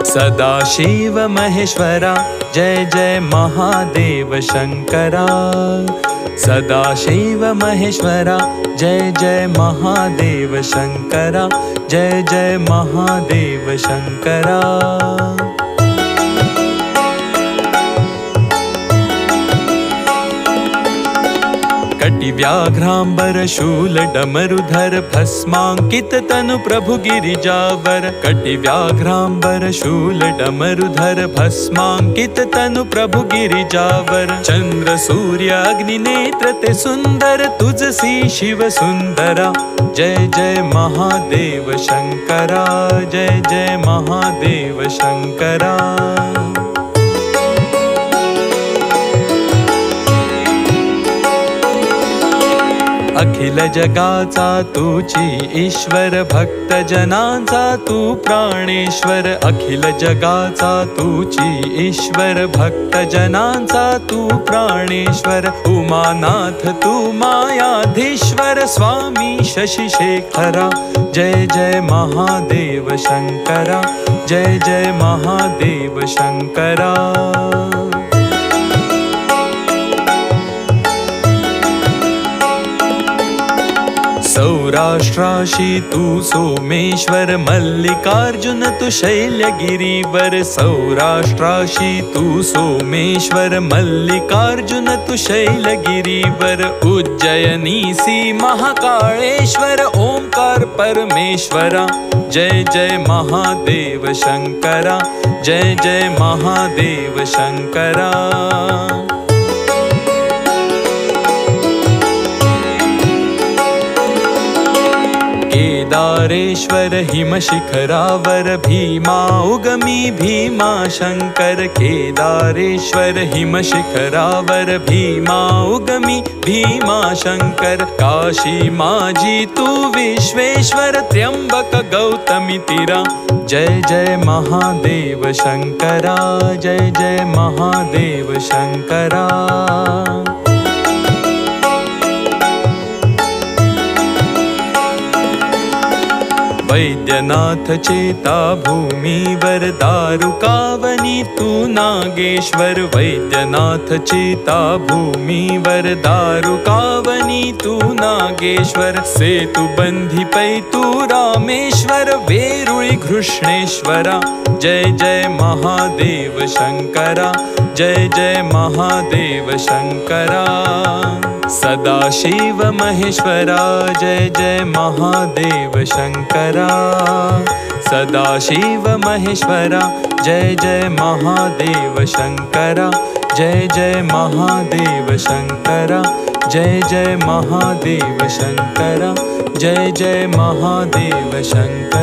सदाशिव महेश्वरा जय जय महादेव शंकरा। सदाशिव महेश्वरा जय जय महादेव शंकरा। जय जय महादेव शंकरा। कटि व्याघ्रांबर शूल डमरुधर भस्मांकित तनु प्रभु गिरिजावर। कटि व्याघ्रांबर शूल डमरुधर भस्मांकित तनु प्रभु गिरिजावर। चंद्र सूर्य अग्नि नेत्र ते सुंदर तुझसी शिव सुंदरा। जय जय महादेव शंकरा। जय जय महादेव शंकरा। अखिल जगाचा तूची ईश्वर भक्त जनांचा तू प्राणेश्वर। अखिल जगाचा तूची ईश्वर भक्त जनांचा तू प्राणेश्वर। उमानाथ तू मायाधीश्वर स्वामी शशिशेखरा। जय जय महादेव शंकरा। जय जय महादेव शंकरा। सौराष्ट्राशी तू सोमेश्वर मल्लिकार्जुन तू शैलगिरीवर। सौराष्ट्राशी तू सोमेश्वर मल्लिकार्जुन तू शैलगिरीवर। उज्जयनीसी महाकाळेश्वर ओंकार परमेश्वरा। जय जय महादेव शंकरा। जय जय महादेव शंकरा। केदारेश्वर हिमशिखरावर भीमा उगमी भीमा शंकर। केदारेश्वर हिमशिखरावर भीमा उगमी भीमा शंकर। काशी माजी तू विश्वेश्वर त्र्यंबक गौतमी तीरा। जय जय महादेव शंकरा। जय जय महादेव शंकरा। वैद्यनाथ चेता भूमीवर दारुकावनी तू नागेश्वर। वैद्यनाथ चेता भूमीवर दारुकावनी तू नागेश्वर। सेतु बंधी पै तू रामेश्वर वेरुळी घृष्णेश्वरा। जय जय महादेव शंकरा। जय जय महादेव शंकरा। सदाशिव महेश्वरा जय जय महादेव शंकरा। सदाशिव महेश्वरा जय जय महादेव शंकरा। जय जय महादेव शंकरा। जय जय महादेव शंकरा। जय जय महादेव शंकरा।